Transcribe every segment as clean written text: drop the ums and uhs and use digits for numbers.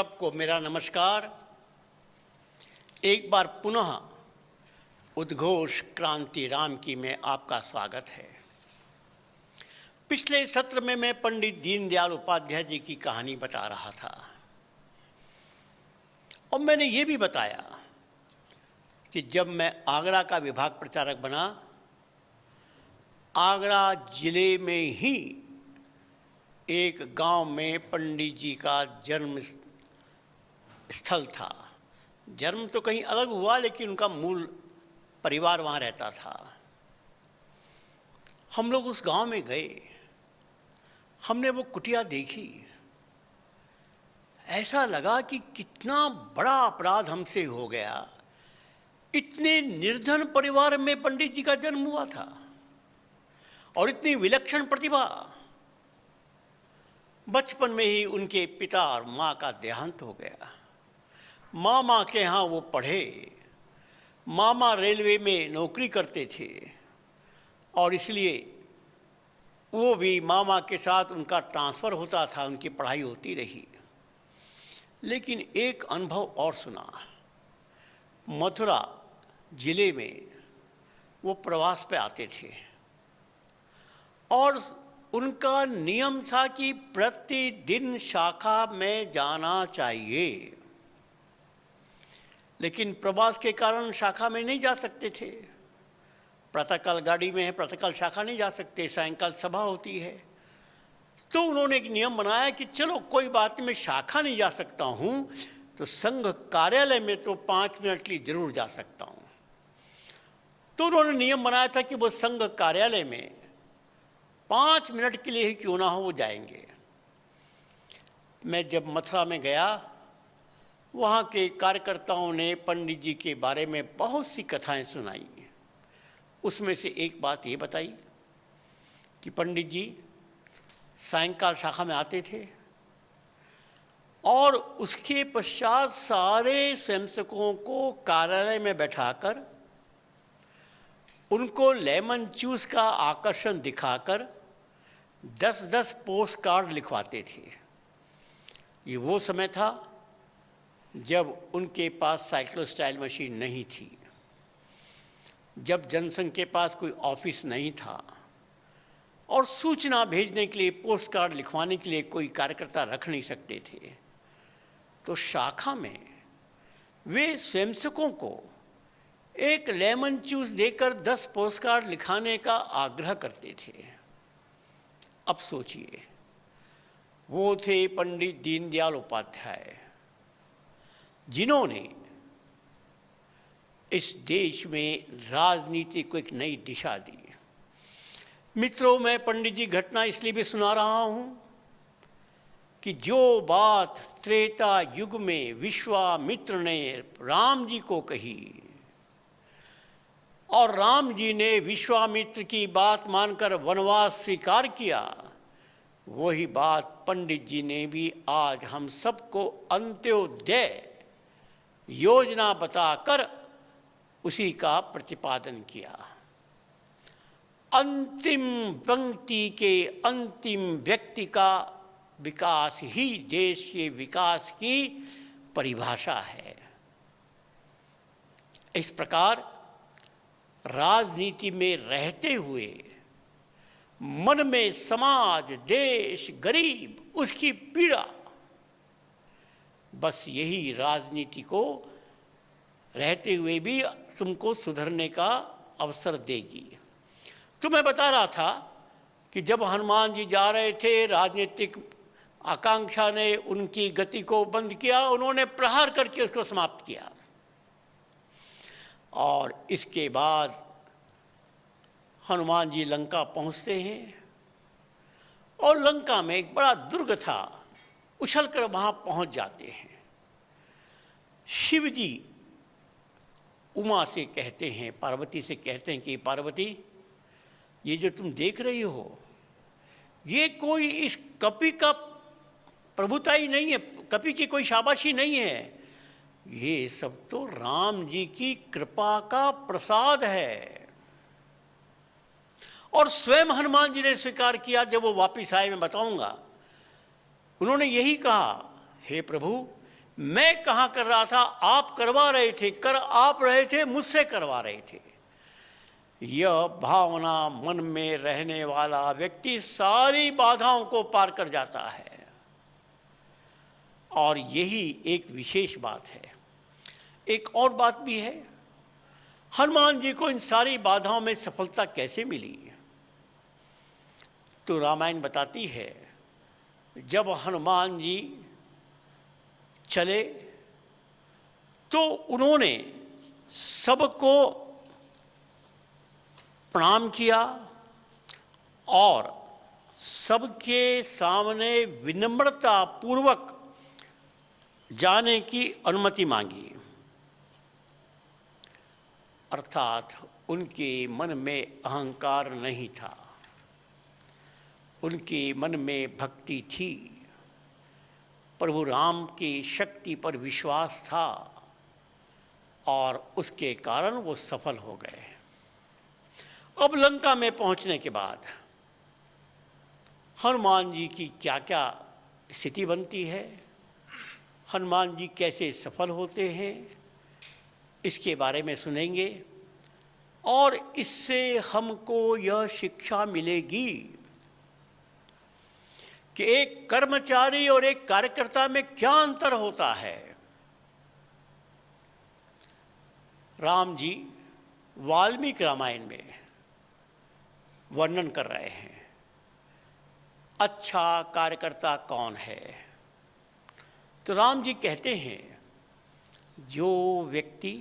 सबको मेरा नमस्कार। एक बार पुनः उद्घोष क्रांति राम की में आपका स्वागत है। पिछले सत्र में मैं पंडित दीनदयाल उपाध्याय जी की कहानी बता रहा था और मैंने ये भी बताया कि जब मैं आगरा का विभाग प्रचारक बना, आगरा जिले में ही एक गांव में पंडित जी का जन्म स्थल था। जन्म तो कहीं अलग हुआ, लेकिन उनका मूल परिवार वहाँ रहता था। हम लोग उस गांव में गए, हमने वो कुटिया देखी। ऐसा लगा कि कितना बड़ा अपराध हमसे हो गया। इतने निर्धन परिवार में पंडित जी का जन्म हुआ था और इतनी विलक्षण प्रतिभा। बचपन में ही उनके पिता और माँ का देहांत हो गया। मामा के यहाँ वो पढ़े। मामा रेलवे में नौकरी करते थे और इसलिए वो भी मामा के साथ उनका ट्रांसफ़र होता था, उनकी पढ़ाई होती रही। लेकिन एक अनुभव और सुना। मथुरा जिले में वो प्रवास पे आते थे और उनका नियम था कि प्रतिदिन शाखा में जाना चाहिए, लेकिन प्रवास के कारण शाखा में नहीं जा सकते थे। प्रातःकाल गाड़ी में है, प्रातःकाल शाखा नहीं जा सकते, सायंकाल सभा होती है। तो उन्होंने एक नियम बनाया कि चलो कोई बात नहीं, मैं शाखा नहीं जा सकता हूँ तो संघ कार्यालय में तो 5 मिनट के लिए जरूर जा सकता हूँ। तो उन्होंने नियम बनाया था कि वो संघ कार्यालय में 5 मिनट के लिए ही क्यों ना हो वो जाएंगे। मैं जब मथुरा में गया, वहाँ के कार्यकर्ताओं ने पंडित जी के बारे में बहुत सी कथाएं सुनाई। उसमें से एक बात ये बताई कि पंडित जी सायंकाल शाखा में आते थे और उसके पश्चात सारे स्वयंसेवकों को कार्यालय में बैठाकर उनको लेमन जूस का आकर्षण दिखाकर 10-10 पोस्ट कार्ड लिखवाते थे। ये वो समय था जब उनके पास साइक्लोस्टाइल मशीन नहीं थी, जब जनसंघ के पास कोई ऑफिस नहीं था और सूचना भेजने के लिए, पोस्ट कार्ड लिखवाने के लिए कोई कार्यकर्ता रख नहीं सकते थे। तो शाखा में वे स्वयंसेवकों को एक लेमन जूस देकर 10 पोस्ट कार्ड लिखाने का आग्रह करते थे। अब सोचिए, वो थे पंडित दीनदयाल उपाध्याय, जिन्होंने इस देश में राजनीति को एक नई दिशा दी। मित्रों, मैं पंडित जी घटना इसलिए भी सुना रहा हूँ कि जो बात त्रेता युग में विश्वामित्र ने राम जी को कही और राम जी ने विश्वामित्र की बात मानकर वनवास स्वीकार किया, वही बात पंडित जी ने भी आज हम सबको अंत्योदय योजना बताकर उसी का प्रतिपादन किया। अंतिम पंक्ति के अंतिम व्यक्ति का विकास ही देश के विकास की परिभाषा है। इस प्रकार राजनीति में रहते हुए मन में समाज, देश, गरीब, उसकी पीड़ा, बस यही राजनीति को रहते हुए भी तुमको सुधरने का अवसर देगी। तो मैं बता रहा था कि जब हनुमान जी जा रहे थे, राजनीतिक आकांक्षा ने उनकी गति को बंद किया, उन्होंने प्रहार करके उसको समाप्त किया। और इसके बाद हनुमान जी लंका पहुंचते हैं और लंका में एक बड़ा दुर्ग था, उछलकर वहां पहुंच जाते हैं। शिव जी उमा से कहते हैं, पार्वती से कहते हैं कि पार्वती, ये जो तुम देख रही हो, ये कोई इस कपि का प्रभुताई नहीं है, कपि की कोई शाबाशी नहीं है, ये सब तो राम जी की कृपा का प्रसाद है। और स्वयं हनुमान जी ने स्वीकार किया। जब वो वापिस आए, मैं बताऊंगा, उन्होंने यही कहा, हे प्रभु, मैं कहाँ कर रहा था, आप करवा रहे थे, कर आप रहे थे, मुझसे करवा रहे थे। यह भावना मन में रहने वाला व्यक्ति सारी बाधाओं को पार कर जाता है। और यही एक विशेष बात है। एक और बात भी है, हनुमान जी को इन सारी बाधाओं में सफलता कैसे मिली? तो रामायण बताती है, जब हनुमान जी चले तो उन्होंने सबको प्रणाम किया और सबके सामने विनम्रता पूर्वक जाने की अनुमति मांगी। अर्थात उनके मन में अहंकार नहीं था, उनके मन में भक्ति थी, प्रभु राम की शक्ति पर विश्वास था और उसके कारण वो सफल हो गए। अब लंका में पहुंचने के बाद हनुमान जी की क्या क्या स्थिति बनती है, हनुमान जी कैसे सफल होते हैं, इसके बारे में सुनेंगे। और इससे हमको यह शिक्षा मिलेगी कि एक कर्मचारी और एक कार्यकर्ता में क्या अंतर होता है। राम जी वाल्मीकि रामायण में वर्णन कर रहे हैं, अच्छा कार्यकर्ता कौन है। तो राम जी कहते हैं, जो व्यक्ति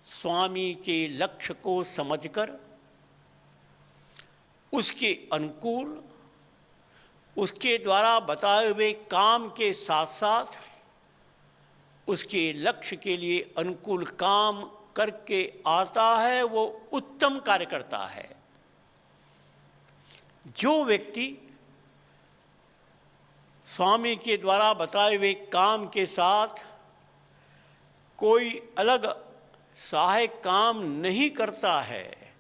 स्वामी के लक्ष्य को समझकर उसके अनुकूल, उसके द्वारा बताए हुए काम के साथ साथ उसके लक्ष्य के लिए अनुकूल काम करके आता है, वो उत्तम कार्यकर्ता है। जो व्यक्ति स्वामी के द्वारा बताए हुए काम के साथ कोई अलग सहायक काम नहीं करता है,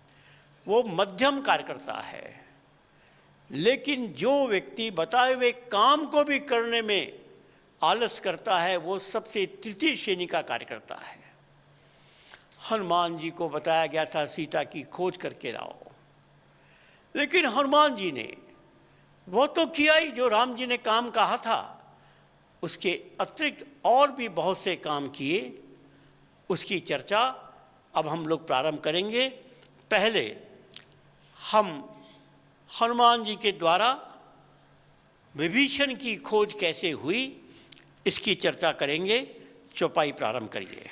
वो मध्यम कार्यकर्ता है। लेकिन जो व्यक्ति बताए हुए काम को भी करने में आलस करता है, वो सबसे तृतीय श्रेणी का कार्यकर्ता है। हनुमान जी को बताया गया था सीता की खोज करके लाओ, लेकिन हनुमान जी ने वो तो किया ही जो राम जी ने काम कहा था, उसके अतिरिक्त और भी बहुत से काम किए। उसकी चर्चा अब हम लोग प्रारंभ करेंगे। पहले हम हनुमान जी के द्वारा विभीषण की खोज कैसे हुई, इसकी चर्चा करेंगे। चौपाई प्रारंभ करिए।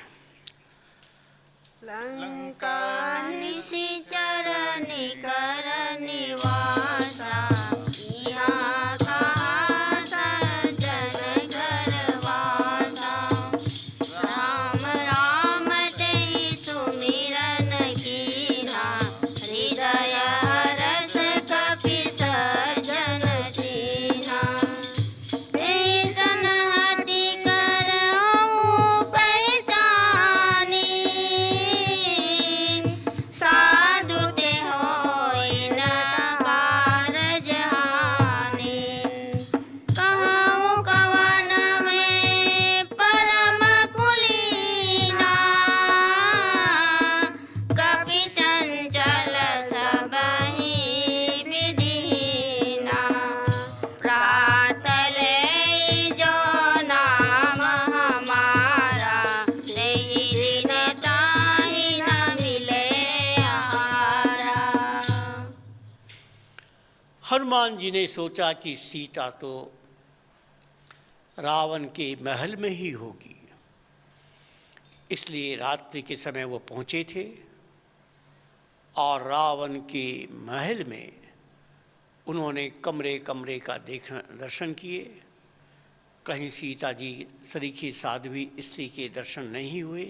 लंका निशिचर निकर निवासा, यहाँ कहाँ सज्जन घर वासा। राम राम तेहि सुमिरन कीन्हा, हृदय हरष कपि सज्जन दीन्हा। तेहि सन्हति करहु पहचानी, साधु ते होई न कारज हानि। कहूँ कवन में परम कुलीना, कपि चंचल सबहि विधिहीना। प्रातः लय जो नाम हमारा, तेहि दिन ताहि न मिले आहारा। हनुमान जी ने सोचा कि सीता तो रावण के महल में ही होगी, इसलिए रात्रि के समय वो पहुँचे थे और रावण के महल में उन्होंने कमरे कमरे का दर्शन किए। कहीं सीता जी सरीखी साध्वी स्त्री के दर्शन नहीं हुए,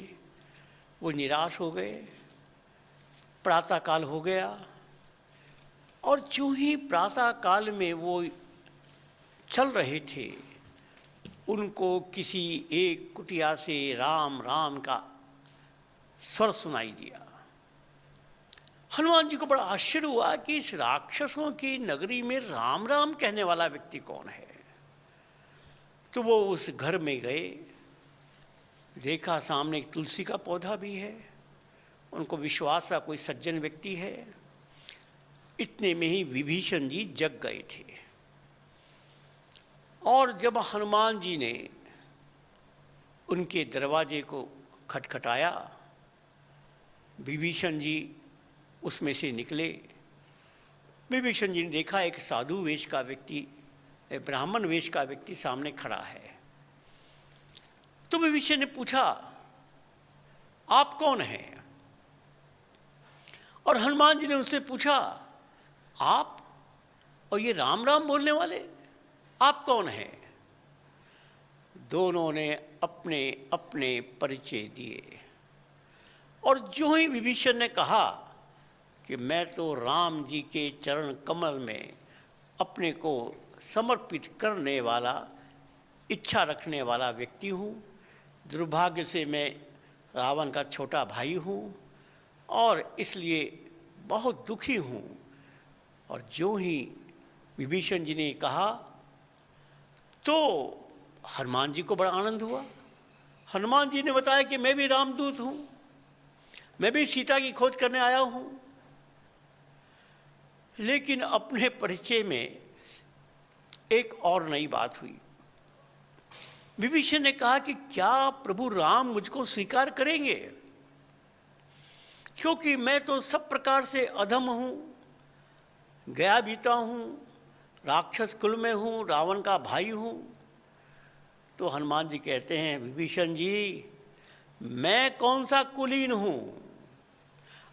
वो निराश हो गए। प्रातःकाल हो गया और जो ही प्रातःकाल में वो चल रहे थे, उनको किसी एक कुटिया से राम राम का स्वर सुनाई दिया। हनुमान जी को बड़ा आश्चर्य हुआ कि इस राक्षसों की नगरी में राम राम कहने वाला व्यक्ति कौन है। तो वो उस घर में गए, देखा सामने एक तुलसी का पौधा भी है, उनको विश्वास था कोई सज्जन व्यक्ति है। इतने में ही विभीषण जी जग गए थे। और जब हनुमान जी ने उनके दरवाजे को खटखटाया, विभीषण जी उसमें से निकले। विभीषण जी ने देखा एक साधु वेश का व्यक्ति, ब्राह्मण वेश का व्यक्ति सामने खड़ा है। तो विभीषण ने पूछा, आप कौन हैं? और हनुमान जी ने उनसे पूछा, आप और ये राम राम बोलने वाले, आप कौन हैं? दोनों ने अपने अपने परिचय दिए। और जो ही विभीषण ने कहा कि मैं तो राम जी के चरण कमल में अपने को समर्पित करने वाला, इच्छा रखने वाला व्यक्ति हूँ, दुर्भाग्य से मैं रावण का छोटा भाई हूँ और इसलिए बहुत दुखी हूँ। और जो ही विभीषण जी ने कहा तो हनुमान जी को बड़ा आनंद हुआ। हनुमान जी ने बताया कि मैं भी रामदूत हूँ, मैं भी सीता की खोज करने आया हूँ। लेकिन अपने परिचय में एक और नई बात हुई। विभीषण ने कहा कि क्या प्रभु राम मुझको स्वीकार करेंगे, क्योंकि मैं तो सब प्रकार से अधम हूँ, गया बीता हूँ, राक्षस कुल में हूँ, रावण का भाई हूँ। तो हनुमान जी कहते हैं, विभीषण जी मैं कौन सा कुलीन हूँ,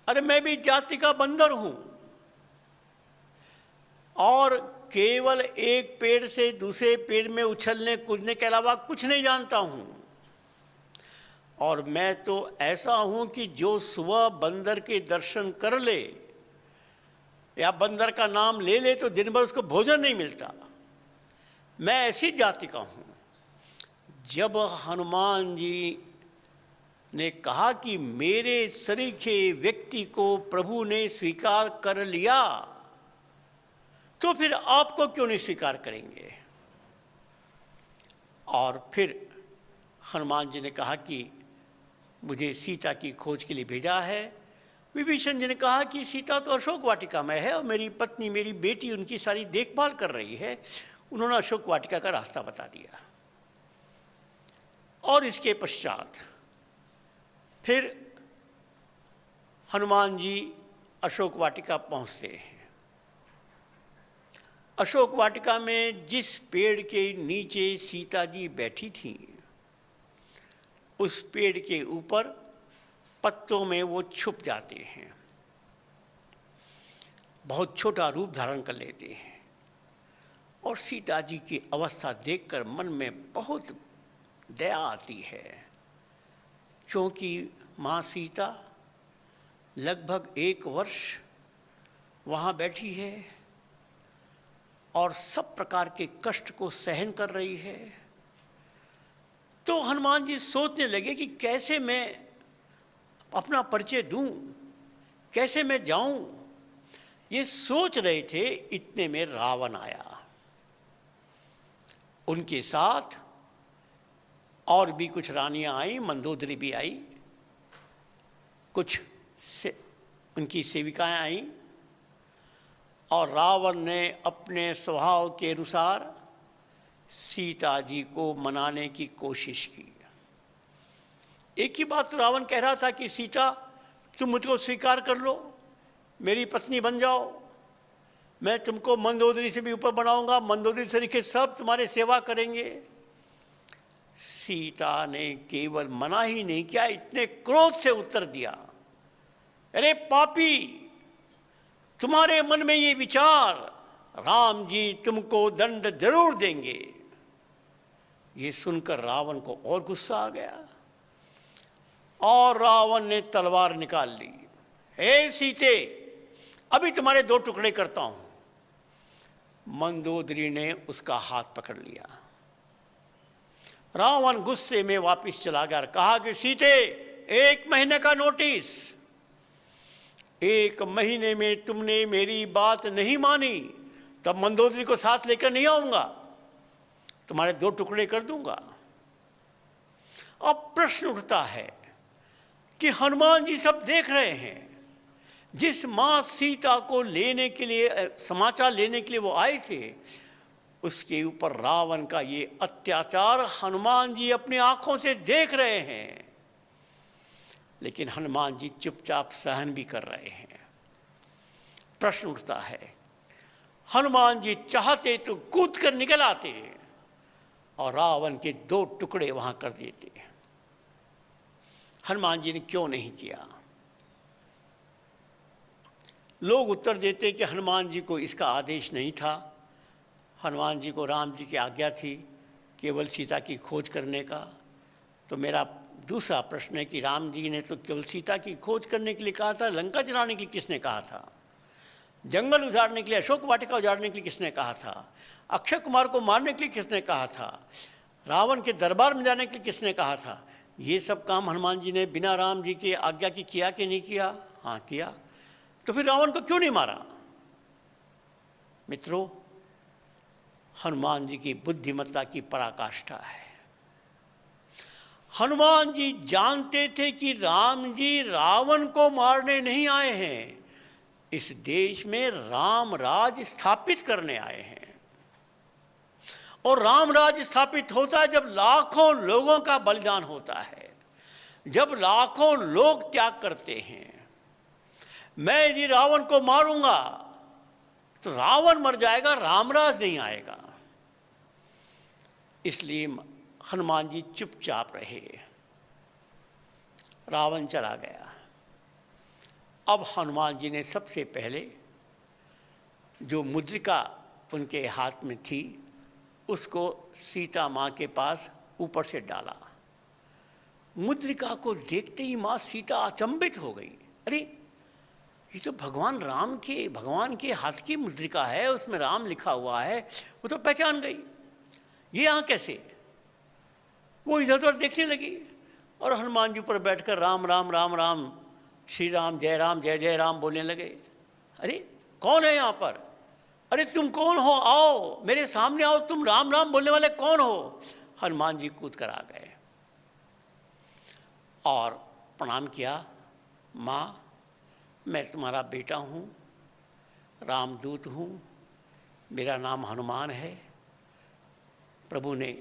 अरे मैं भी जाति का बंदर हूँ और केवल एक पेड़ से दूसरे पेड़ में उछलने कूदने के अलावा कुछ नहीं जानता हूँ। और मैं तो ऐसा हूँ कि जो सुबह बंदर के दर्शन कर ले या बंदर का नाम ले ले तो दिन भर उसको भोजन नहीं मिलता। मैं ऐसी जाति का हूँ। जब हनुमान जी ने कहा कि मेरे सरीखे व्यक्ति को प्रभु ने स्वीकार कर लिया, तो फिर आपको क्यों नहीं स्वीकार करेंगे? और फिर हनुमान जी ने कहा कि मुझे सीता की खोज के लिए भेजा है। विभीषण जी ने कहा कि सीता तो अशोक वाटिका में है और मेरी पत्नी, मेरी बेटी उनकी सारी देखभाल कर रही है। उन्होंने अशोक वाटिका का रास्ता बता दिया। और इसके पश्चात फिर हनुमान जी अशोक वाटिका पहुंचते हैं। अशोक वाटिका में जिस पेड़ के नीचे सीता जी बैठी थीं, उस पेड़ के ऊपर पत्तों में वो छुप जाते हैं, बहुत छोटा रूप धारण कर लेते हैं। और सीता जी की अवस्था देखकर मन में बहुत दया आती है, क्योंकि माँ सीता लगभग 1 वर्ष वहाँ बैठी है और सब प्रकार के कष्ट को सहन कर रही है। तो हनुमान जी सोचने लगे कि कैसे मैं अपना परिचय दूं, कैसे मैं जाऊं। ये सोच रहे थे, इतने में रावण आया। उनके साथ और भी कुछ रानियां आई, मंदोदरी भी आई, कुछ उनकी सेविकाएं आई। और रावण ने अपने स्वभाव के अनुसार सीता जी को मनाने की कोशिश की। एक ही बात तो रावण कह रहा था कि सीता तुम मुझको स्वीकार कर लो, मेरी पत्नी बन जाओ, मैं तुमको मंदोदरी से भी ऊपर बनाऊंगा, मंदोदरी सरीखे सब तुम्हारे सेवा करेंगे। सीता ने केवल मना ही नहीं किया, इतने क्रोध से उत्तर दिया, अरे पापी, तुम्हारे मन में ये विचार, राम जी तुमको दंड जरूर देंगे। ये सुनकर रावण को और गुस्सा आ गया और रावण ने तलवार निकाल ली। हे सीते, अभी तुम्हारे 2 टुकड़े करता हूं। मंदोदरी ने उसका हाथ पकड़ लिया। रावण गुस्से में वापस चला गया, कहा कि सीते 1 महीने का नोटिस, 1 महीने में तुमने मेरी बात नहीं मानी तब मंदोदरी को साथ लेकर नहीं आऊंगा। तुम्हारे 2 टुकड़े कर दूंगा। अब प्रश्न उठता है कि हनुमान जी सब देख रहे हैं, जिस मां सीता को लेने के लिए, समाचार लेने के लिए वो आए थे, उसके ऊपर रावण का ये अत्याचार हनुमान जी अपनी आंखों से देख रहे हैं, लेकिन हनुमान जी चुपचाप सहन भी कर रहे हैं। प्रश्न उठता है, हनुमान जी चाहते तो कूद कर निकल आते और रावण के 2 टुकड़े वहां कर देते। हनुमान जी ने क्यों नहीं किया? लोग उत्तर देते कि हनुमान जी को इसका आदेश नहीं था। हनुमान जी को राम जी की आज्ञा थी केवल सीता की खोज करने का। तो मेरा दूसरा प्रश्न है कि राम जी ने तो केवल सीता की खोज करने के लिए कहा था, लंका जलाने के लिए किसने कहा था? जंगल उजाड़ने के लिए, अशोक वाटिका उजाड़ने के लिए किसने कहा था? अक्षय कुमार को मारने के लिए किसने कहा था? रावण के दरबार में जाने के लिए किसने कहा था? ये सब काम हनुमान जी ने बिना राम जी की आज्ञा की किया कि नहीं किया? हाँ, किया। तो फिर रावण को क्यों नहीं मारा? मित्रों, हनुमान जी की बुद्धिमत्ता की पराकाष्ठा है। हनुमान जी जानते थे कि राम जी रावण को मारने नहीं आए हैं, इस देश में राम राज स्थापित करने आए हैं। और राम राज स्थापित होता है जब लाखों लोगों का बलिदान होता है, जब लाखों लोग त्याग करते हैं। मैं यदि रावण को मारूंगा तो रावण मर जाएगा, रामराज नहीं आएगा। इसलिए हनुमान जी चुपचाप रहे। रावण चला गया। अब हनुमान जी ने सबसे पहले जो मुद्रिका उनके हाथ में थी उसको सीता माँ के पास ऊपर से डाला। मुद्रिका को देखते ही माँ सीता अचंभित हो गई। अरे, ये तो भगवान के हाथ की मुद्रिका है, उसमें राम लिखा हुआ है। वो तो पहचान गई, ये यहाँ कैसे? वो इधर उधर देखने लगी और हनुमान जी पर बैठकर राम राम राम राम, श्री राम जय जय राम बोलने लगे। अरे, कौन है यहाँ पर? अरे, तुम कौन हो? आओ, मेरे सामने आओ, तुम राम राम बोलने वाले कौन हो? हनुमान जी कूद कर आ गए और प्रणाम किया। माँ, मैं तुम्हारा बेटा हूँ, रामदूत हूँ, मेरा नाम हनुमान है। प्रभु ने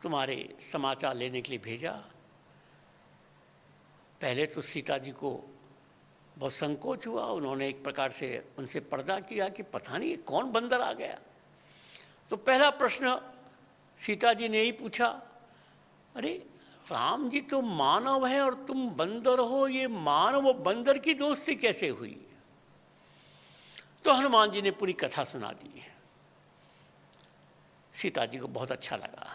तुम्हारे समाचार लेने के लिए भेजा। पहले तो सीता जी को बहुत संकोच हुआ, उन्होंने एक प्रकार से उनसे पर्दा किया कि पता नहीं कौन बंदर आ गया। तो पहला प्रश्न सीता जी ने यही पूछा, अरे राम जी तो मानव है और तुम बंदर हो, ये मानव और बंदर की दोस्ती कैसे हुई? तो हनुमान जी ने पूरी कथा सुना दी। सीता जी को बहुत अच्छा लगा।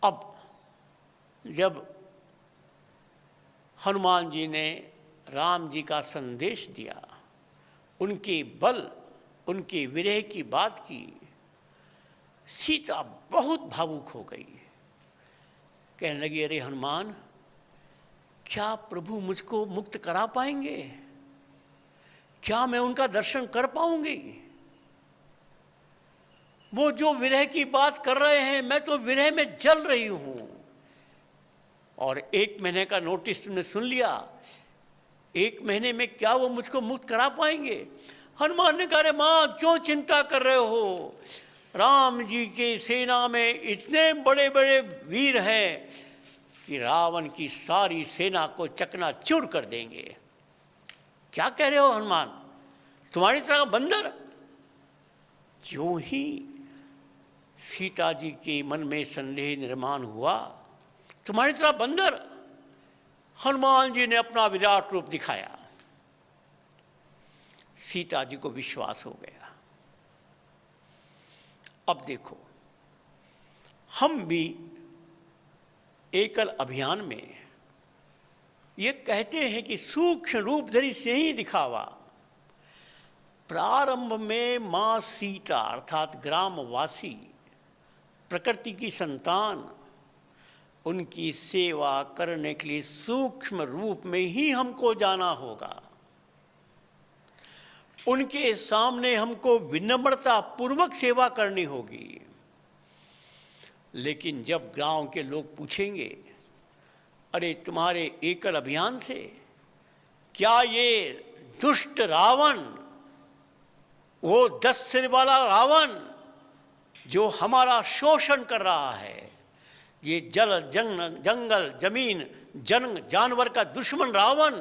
अब जब हनुमान जी ने राम जी का संदेश दिया, उनके बल, उनके विरह की बात की, सीता बहुत भावुक हो गई। कहने लगी, अरे हनुमान, क्या प्रभु मुझको मुक्त करा पाएंगे? क्या मैं उनका दर्शन कर पाऊंगी? वो जो विरह की बात कर रहे हैं, मैं तो विरह में जल रही हूं। और 1 महीने का नोटिस तुमने सुन लिया, 1 महीने में क्या वो मुझको मुक्त करा पाएंगे? हनुमान ने कहा, अरे माँ, क्यों चिंता कर रहे हो? राम जी के सेना में इतने बड़े बड़े वीर हैं कि रावण की सारी सेना को चकनाचूर कर देंगे। क्या कह रहे हो हनुमान? तुम्हारी तरह का बंदर? क्यों ही सीता जी के मन में संदेह निर्माण हुआ, तुम्हारी तरह बंदर? हनुमान जी ने अपना विराट रूप दिखाया। सीता जी को विश्वास हो गया। अब देखो, हम भी एकल अभियान में ये कहते हैं कि सूक्ष्म रूप धरि से ही दिखावा। प्रारंभ में मां सीता अर्थात ग्रामवासी, प्रकृति की संतान, उनकी सेवा करने के लिए सूक्ष्म रूप में ही हमको जाना होगा। उनके सामने हमको विनम्रता पूर्वक सेवा करनी होगी। लेकिन जब गांव के लोग पूछेंगे, अरे तुम्हारे एकल अभियान से क्या ये दुष्ट रावण, वो 10 सिर वाला रावण जो हमारा शोषण कर रहा है, ये जंगल जमीन जानवर का दुश्मन रावण,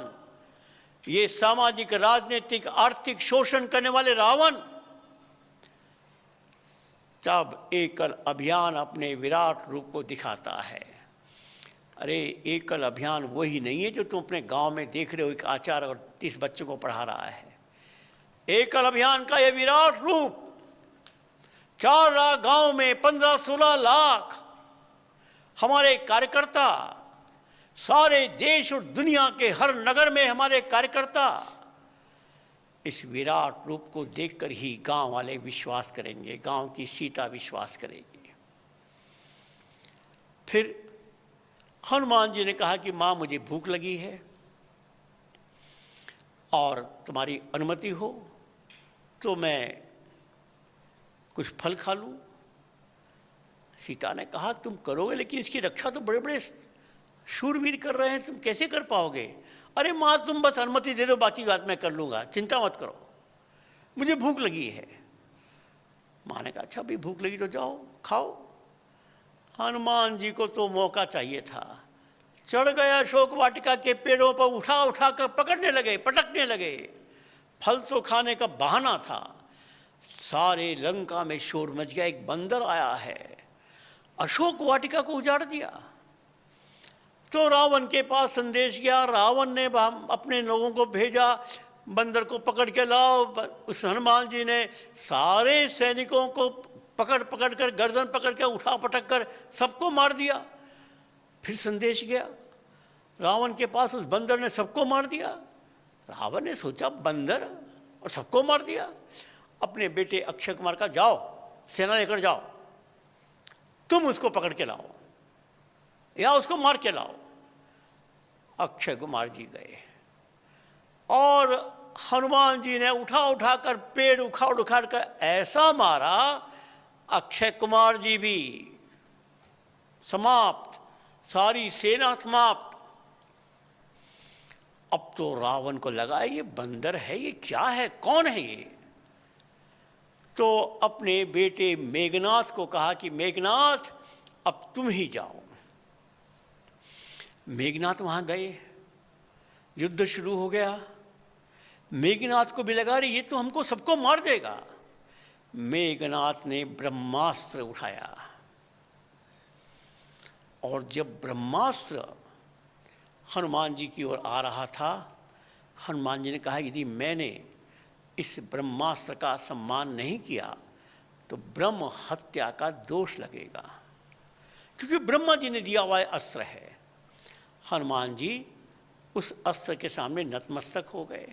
ये सामाजिक राजनीतिक आर्थिक शोषण करने वाले रावण, तब एकल अभियान अपने विराट रूप को दिखाता है। अरे एकल अभियान वही नहीं है जो तुम अपने गांव में देख रहे हो, एक आचार्य और 30 बच्चों को पढ़ा रहा है। एकल अभियान का ये विराट रूप 4 लाख गांव में 15-16 लाख हमारे कार्यकर्ता, सारे देश और दुनिया के हर नगर में हमारे कार्यकर्ता इस विराट रूप को देखकर ही गांव वाले विश्वास करेंगे, गांव की सीता विश्वास करेगी। फिर हनुमान जी ने कहा कि माँ मुझे भूख लगी है और तुम्हारी अनुमति हो तो मैं कुछ फल खा लूँ। सीता ने कहा तुम करोगे, लेकिन इसकी रक्षा तो बड़े बड़े शूरवीर कर रहे हैं, तुम कैसे कर पाओगे? अरे माँ तुम बस अनुमति दे दो, बाकी बात मैं कर लूँगा, चिंता मत करो, मुझे भूख लगी है। माँ ने कहा अच्छा भी भूख लगी तो जाओ खाओ। हनुमान जी को तो मौका चाहिए था, चढ़ गया अशोक वाटिका के पेड़ों पर, उठा उठा कर पकड़ने लगे, पटकने लगे। फल तो खाने का बहाना था। सारे लंका में शोर मच गया, एक बंदर आया है, अशोक वाटिका को उजाड़ दिया। तो रावण के पास संदेश गया, रावण ने अपने लोगों को भेजा, बंदर को पकड़ के लाओ। उस हनुमान जी ने सारे सैनिकों को पकड़ पकड़ कर, गर्दन पकड़ कर, उठा पटक कर सबको मार दिया। फिर संदेश गया रावण के पास, उस बंदर ने सबको मार दिया। रावण ने सोचा बंदर और सबको मार दिया। अपने बेटे अक्षय कुमार का जाओ सेना लेकर जाओ, तुम उसको पकड़ के लाओ या उसको मार के लाओ। अक्षय कुमार जी गए और हनुमान जी ने उठा उठा कर पेड़ उखाड़ उखाड़ कर ऐसा मारा, अक्षय कुमार जी भी समाप्त, सारी सेना समाप्त। अब तो रावण को लगा ये बंदर है, ये क्या है, कौन है ये? तो अपने बेटे मेघनाथ को कहा कि मेघनाथ अब तुम ही जाओ। मेघनाथ वहां गए, युद्ध शुरू हो गया। मेघनाथ को भी लगा रही ये तो हमको सबको मार देगा। मेघनाथ ने ब्रह्मास्त्र उठाया और जब ब्रह्मास्त्र हनुमान जी की ओर आ रहा था, हनुमान जी ने कहा यदि मैंने इस ब्रह्मास्त्र का सम्मान नहीं किया तो ब्रह्म हत्या का दोष लगेगा, क्योंकि ब्रह्मा जी ने दिया हुआ अस्त्र है। हनुमान जी उस अस्त्र के सामने नतमस्तक हो गए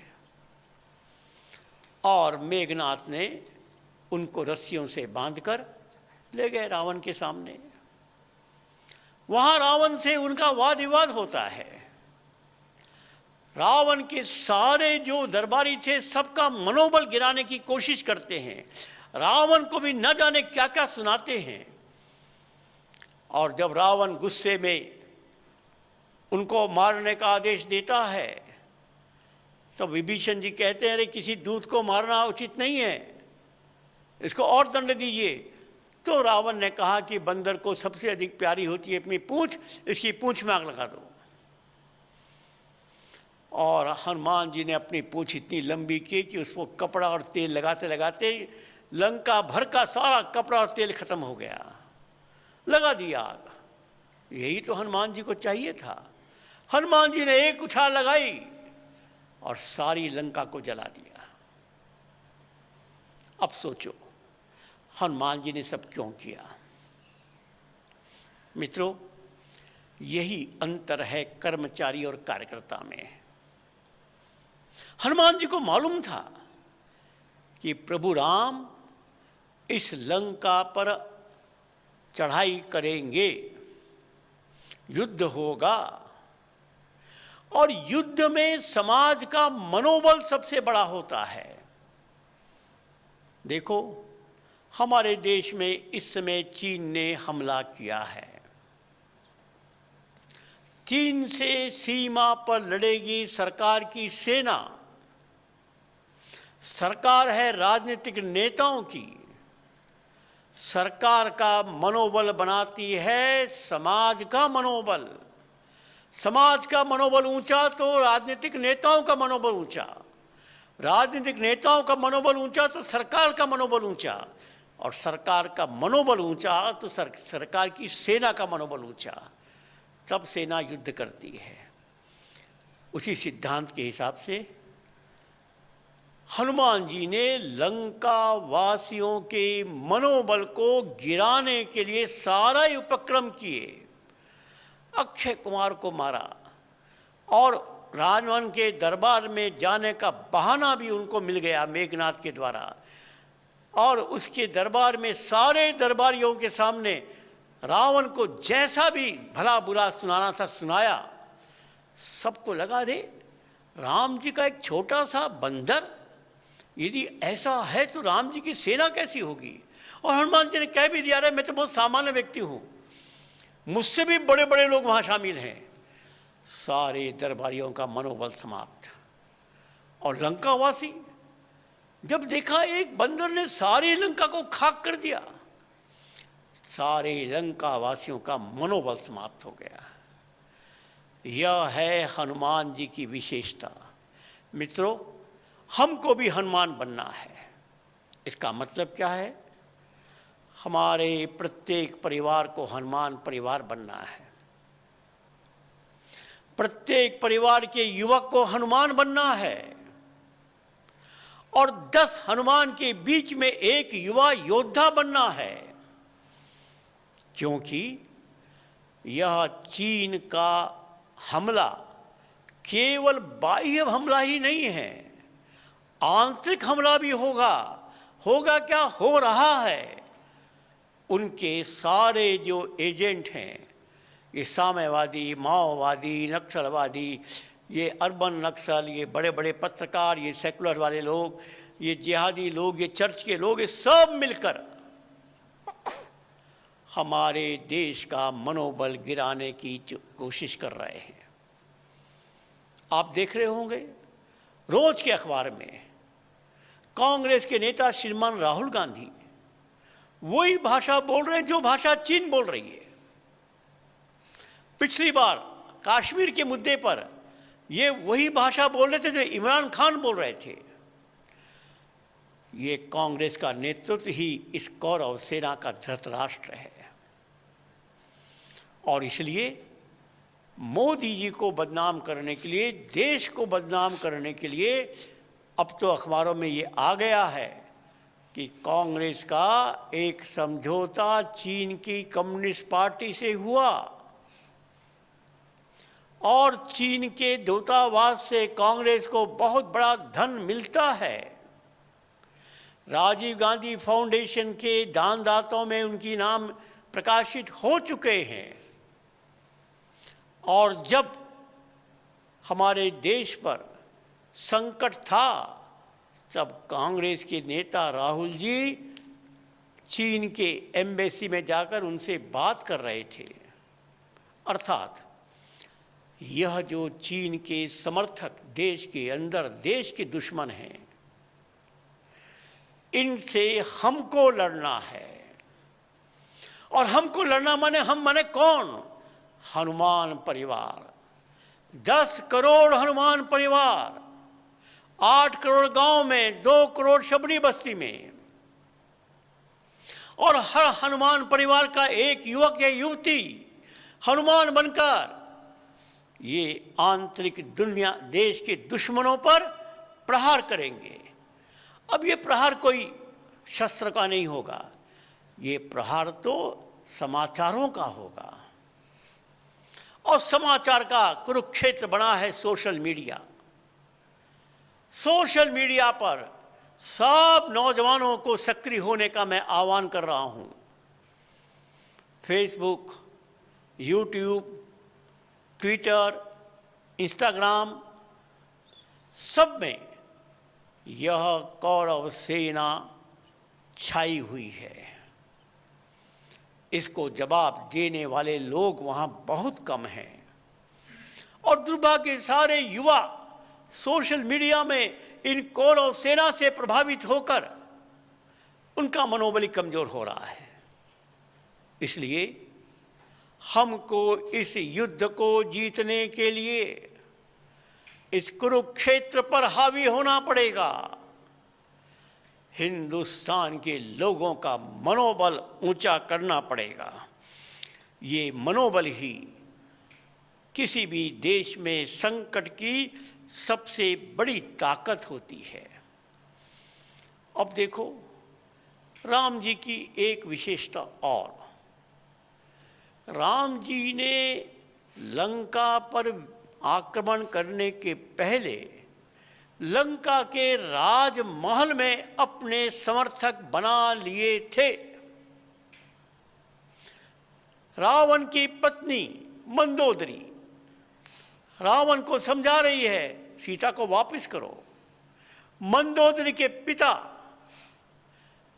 और मेघनाथ ने उनको रस्सियों से बांधकर ले गए रावण के सामने। वहां रावण से उनका वाद विवाद होता है। रावण के सारे जो दरबारी थे सबका मनोबल गिराने की कोशिश करते हैं, रावण को भी न जाने क्या क्या सुनाते हैं। और जब रावण गुस्से में उनको मारने का आदेश देता है तो विभीषण जी कहते हैं अरे किसी दूत को मारना उचित नहीं है, इसको और दंड दीजिए। तो रावण ने कहा कि बंदर को सबसे अधिक प्यारी होती है अपनी पूंछ, इसकी पूंछ में आग लगा दो। और हनुमान जी ने अपनी पूंछ इतनी लंबी की कि उसको कपड़ा और तेल लगाते लगाते लंका भर का सारा कपड़ा और तेल खत्म हो गया, लगा दिया आग। यही तो हनुमान जी को चाहिए था। हनुमान जी ने एक उछाल लगाई और सारी लंका को जला दिया। अब सोचो हनुमान जी ने सब क्यों किया? मित्रों, यही अंतर है कर्मचारी और कार्यकर्ता में। हनुमान जी को मालूम था कि प्रभु राम इस लंका पर चढ़ाई करेंगे, युद्ध होगा और युद्ध में समाज का मनोबल सबसे बड़ा होता है। देखो हमारे देश में इस समय चीन ने हमला किया है। चीन से सीमा पर लड़ेगी सरकार की सेना। सरकार है राजनीतिक नेताओं की। सरकार का मनोबल बनाती है समाज का मनोबल। समाज का मनोबल ऊंचा तो राजनीतिक नेताओं का मनोबल ऊंचा। राजनीतिक नेताओं का मनोबल ऊंचा तो सरकार का मनोबल ऊंचा। और सरकार का मनोबल ऊंचा तो सरकार की सेना का मनोबल ऊंचा। तब सेना युद्ध करती है। उसी सिद्धांत के हिसाब से हनुमान जी ने लंका वासियों के मनोबल को गिराने के लिए सारा ही उपक्रम किए। अक्षय कुमार को मारा और रावण के दरबार में जाने का बहाना भी उनको मिल गया मेघनाथ के द्वारा। और उसके दरबार में सारे दरबारियों के सामने रावण को जैसा भी भला बुरा सुनाना था सुनाया। सबको लगा रे राम जी का एक छोटा सा बंदर, यदि ऐसा है तो राम जी की सेना कैसी होगी। और हनुमान जी ने कह भी दिया, रहे मैं तो बहुत सामान्य व्यक्ति हूँ, मुझसे भी बड़े बड़े लोग वहाँ शामिल हैं। सारे दरबारियों का मनोबल समाप्त। और लंकावासी जब देखा एक बंदर ने सारी लंका को खाक कर दिया, सारे लंका वासियों का मनोबल समाप्त हो गया। यह है हनुमान जी की विशेषता। मित्रों, हमको भी हनुमान बनना है। इसका मतलब क्या है? हमारे प्रत्येक परिवार को हनुमान परिवार बनना है। प्रत्येक परिवार के युवक को हनुमान बनना है। और 10 हनुमान के बीच में एक युवा योद्धा बनना है। क्योंकि यह चीन का हमला केवल बाह्य हमला ही नहीं है, आंतरिक हमला भी होगा। होगा क्या, हो रहा है। उनके सारे जो एजेंट हैं, ये साम्यवादी, माओवादी, नक्सलवादी, ये अर्बन नक्सल, ये बड़े बड़े पत्रकार, ये सेकुलर वाले लोग, ये जिहादी लोग, ये चर्च के लोग, ये सब मिलकर हमारे देश का मनोबल गिराने की कोशिश कर रहे हैं। आप देख रहे होंगे रोज के अखबार में कांग्रेस के नेता श्रीमान राहुल गांधी वही भाषा बोल रहे हैं जो भाषा चीन बोल रही है। पिछली बार कश्मीर के मुद्दे पर ये वही भाषा बोल रहे थे जो इमरान खान बोल रहे थे। ये कांग्रेस का नेतृत्व ही इस कौरव सेना का धृतराष्ट्र है। और इसलिए मोदी जी को बदनाम करने के लिए, देश को बदनाम करने के लिए अब तो अखबारों में ये आ गया है कि कांग्रेस का एक समझौता चीन की कम्युनिस्ट पार्टी से हुआ और चीन के दूतावास से कांग्रेस को बहुत बड़ा धन मिलता है। राजीव गांधी फाउंडेशन के दानदाताओं में उनकी नाम प्रकाशित हो चुके हैं। और जब हमारे देश पर संकट था तब कांग्रेस के नेता राहुल जी चीन के एम्बेसी में जाकर उनसे बात कर रहे थे। अर्थात यह जो चीन के समर्थक देश के अंदर देश के दुश्मन हैं, इनसे हमको लड़ना है। और हमको लड़ना माने, हम माने कौन? हनुमान परिवार। 10 करोड़ हनुमान परिवार, 8 करोड़ गांव में, 2 करोड़ शबरी बस्ती में। और हर हनुमान परिवार का एक युवक या युवती हनुमान बनकर ये आंतरिक दुनिया देश के दुश्मनों पर प्रहार करेंगे। अब ये प्रहार कोई शस्त्र का नहीं होगा, ये प्रहार तो समाचारों का होगा। और समाचार का कुरुक्षेत्र बना है सोशल मीडिया। सोशल मीडिया पर सब नौजवानों को सक्रिय होने का मैं आह्वान कर रहा हूं। फेसबुक, यूट्यूब, ट्विटर, इंस्टाग्राम, सब में यह कौरव सेना छाई हुई है। इसको जवाब देने वाले लोग वहाँ बहुत कम हैं और दुर्भाग्य सारे युवा सोशल मीडिया में इन कौरव सेना से प्रभावित होकर उनका मनोबल कमजोर हो रहा है। इसलिए हमको इस युद्ध को जीतने के लिए इस कुरुक्षेत्र पर हावी होना पड़ेगा। हिंदुस्तान के लोगों का मनोबल ऊंचा करना पड़ेगा। ये मनोबल ही किसी भी देश में संकट की सबसे बड़ी ताकत होती है। अब देखो, राम जी की एक विशेषता और, राम जी ने लंका पर आक्रमण करने के पहले लंका के राजमहल में अपने समर्थक बना लिए थे। रावण की पत्नी मंदोदरी रावण को समझा रही है सीता को वापस करो। मंदोदरी के पिता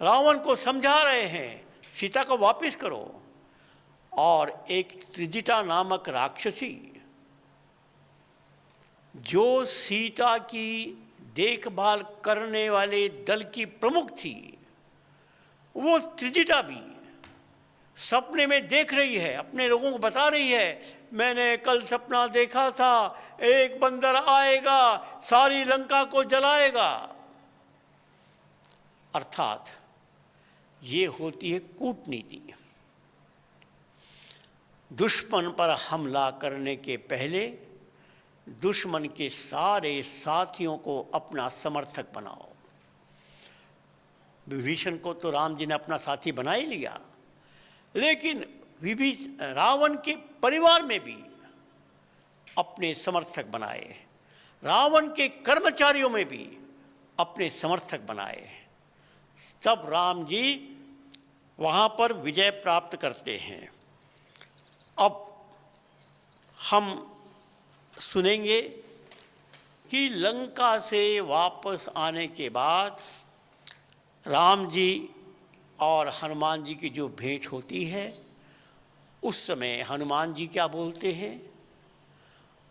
रावण को समझा रहे हैं सीता को वापस करो। और एक त्रिजटा नामक राक्षसी जो सीता की देखभाल करने वाले दल की प्रमुख थी, वो त्रिजटा भी सपने में देख रही है, अपने लोगों को बता रही है, मैंने कल सपना देखा था, एक बंदर आएगा सारी लंका को जलाएगा। अर्थात ये होती है कूटनीति। दुश्मन पर हमला करने के पहले दुश्मन के सारे साथियों को अपना समर्थक बनाओ। विभीषण को तो राम जी ने अपना साथी बना ही लिया, लेकिन रावण के परिवार में भी अपने समर्थक बनाए, रावण के कर्मचारियों में भी अपने समर्थक बनाए। तब राम जी वहाँ पर विजय प्राप्त करते हैं। अब हम सुनेंगे कि लंका से वापस आने के बाद राम जी और हनुमान जी की जो भेंट होती है, उस समय हनुमान जी क्या बोलते हैं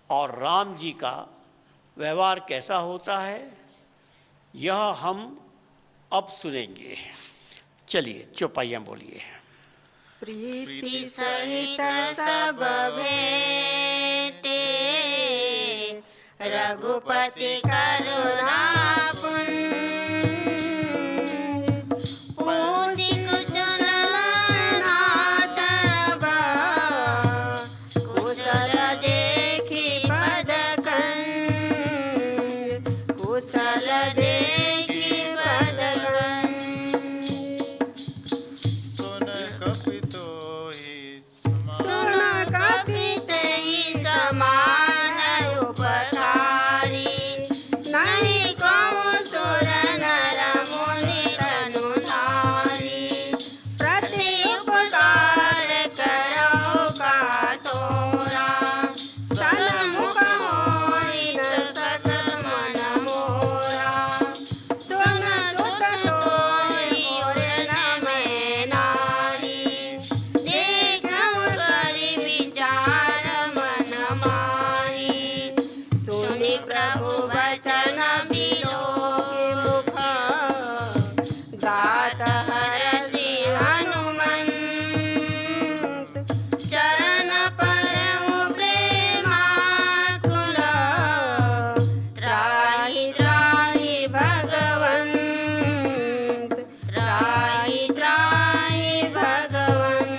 और राम जी का व्यवहार कैसा होता है, यह हम अब सुनेंगे। चलिए चौपाइयाँ बोलिए। प्रीति सहित सब भेंटे, रघुपति करुणा पूंजी कुशल नाथ कुशल देखी पद कुशल देखी पद सुन कपित ही समान उपकारी, नहीं कौन सुर नर मुनि तनु नारी। प्रति उपकार करो का तोरा, सन्मुख होई न सकल मन मोरा। सुन सुत सोई उरन में नारी, देखऊं करि विचार मन माही। सुनि प्रभु वचन बिलोके मुख, गात हरषि हनुमंत। चरण परमु प्रेमाकुल, त्राहि त्राहि भगवंत। त्राहि त्राहि भगवंत।